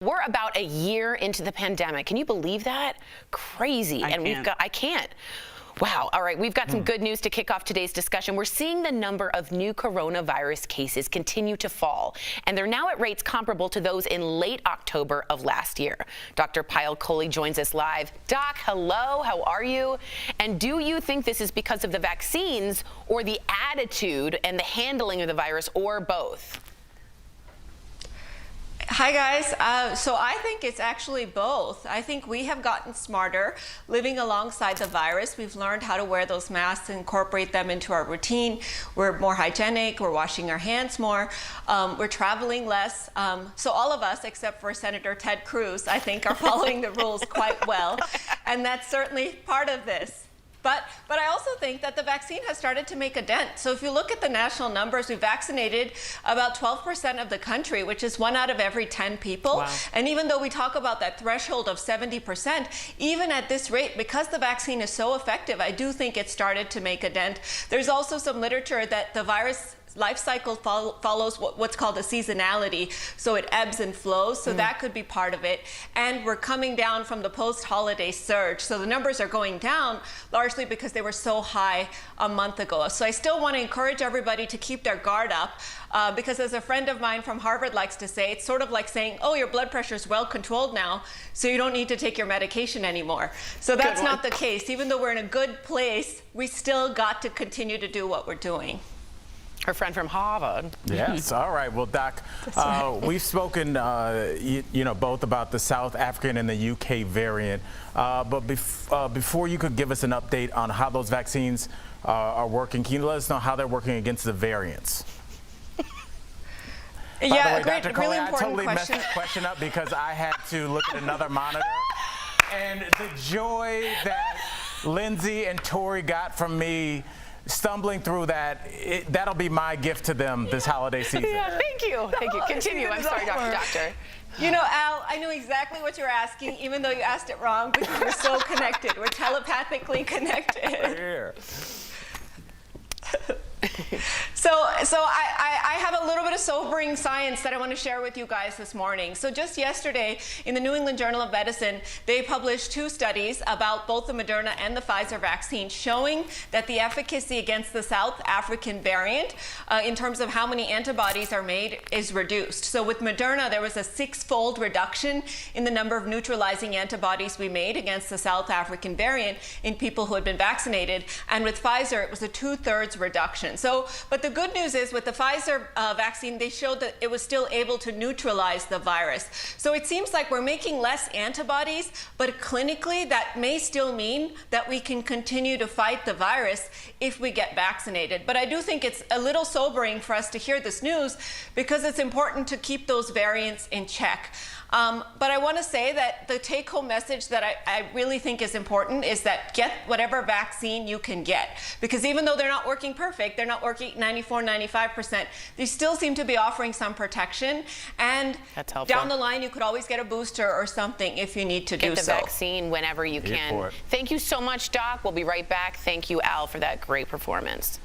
We're about a year into the pandemic. Can you believe that? Crazy. I can't. Wow. All right. We've got some good news to kick off today's discussion. We're seeing the number of new coronavirus cases continue to fall, and they're now at rates comparable to those in late October of last year. Dr. Payal Kohli joins us live. Doc, hello. How are you? And do you think this is because of the vaccines or the attitude and the handling of the virus, or both? Hi guys, so I think it's actually both. I think we have gotten smarter living alongside the virus. We've learned how to wear those masks and incorporate them into our routine. We're more hygienic, we're washing our hands more, we're traveling less. So all of us, except for Senator Ted Cruz, I think are following the rules quite well. And that's certainly part of this. But I also think that the vaccine has started to make a dent. So if you look at the national numbers, we vaccinated about 12% of the country, which is 1 out of every 10 people. Wow. And even though we talk about that threshold of 70%, even at this rate, because the vaccine is so effective, I do think it started to make a dent. There's also some literature that the virus life cycle follows what's called a seasonality, so it ebbs and flows, so that could be part of it. And we're coming down from the post-holiday surge, so the numbers are going down largely because they were so high a month ago. So I still want to encourage everybody to keep their guard up, because as a friend of mine from Harvard likes to say, it's sort of like saying, oh, your blood pressure is well controlled now, so you don't need to take your medication anymore. So that's not the case. Even though we're in a good place, we still got to continue to do what we're doing. Her friend from Harvard. Yes. All right. Well, Doc, we've spoken, both about the South African and the UK variant. But before you could give us an update on how those vaccines are working, can you let us know how they're working against the variants? Yeah, a great, really important I totally question. messed the question up because I had to look at another monitor, and the joy that Lindsay and Tori got from me stumbling through that, that'll be my gift to them this holiday season. Yeah, thank you. Thank you. Continue. I'm sorry, Doctor. You know, Al, I know exactly what you're asking, even though you asked it wrong, because we're so connected. We're telepathically connected. Here. So I have a little bit of sobering science that I want to share with you guys this morning. So just yesterday in the New England Journal of Medicine, they published 2 studies about both the Moderna and the Pfizer vaccine showing that the efficacy against the South African variant in terms of how many antibodies are made is reduced. So with Moderna, there was a 6-fold reduction in the number of neutralizing antibodies we made against the South African variant in people who had been vaccinated. And with Pfizer, it was a 2/3 reduction. So, but the good news is with the Pfizer vaccine, they showed that it was still able to neutralize the virus. So it seems like we're making less antibodies, but clinically that may still mean that we can continue to fight the virus if we get vaccinated. But I do think it's a little sobering for us to hear this news because it's important to keep those variants in check. But I want to say that the take-home message that I really think is important is that get whatever vaccine you can get. Because even though they're not working perfect, they're not working 94, 95%, they still seem to be offering some protection. And down the line, you could always get a booster or something if you need to do so. Get the vaccine whenever you can. Thank you so much, Doc. We'll be right back. Thank you, Al, for that great performance.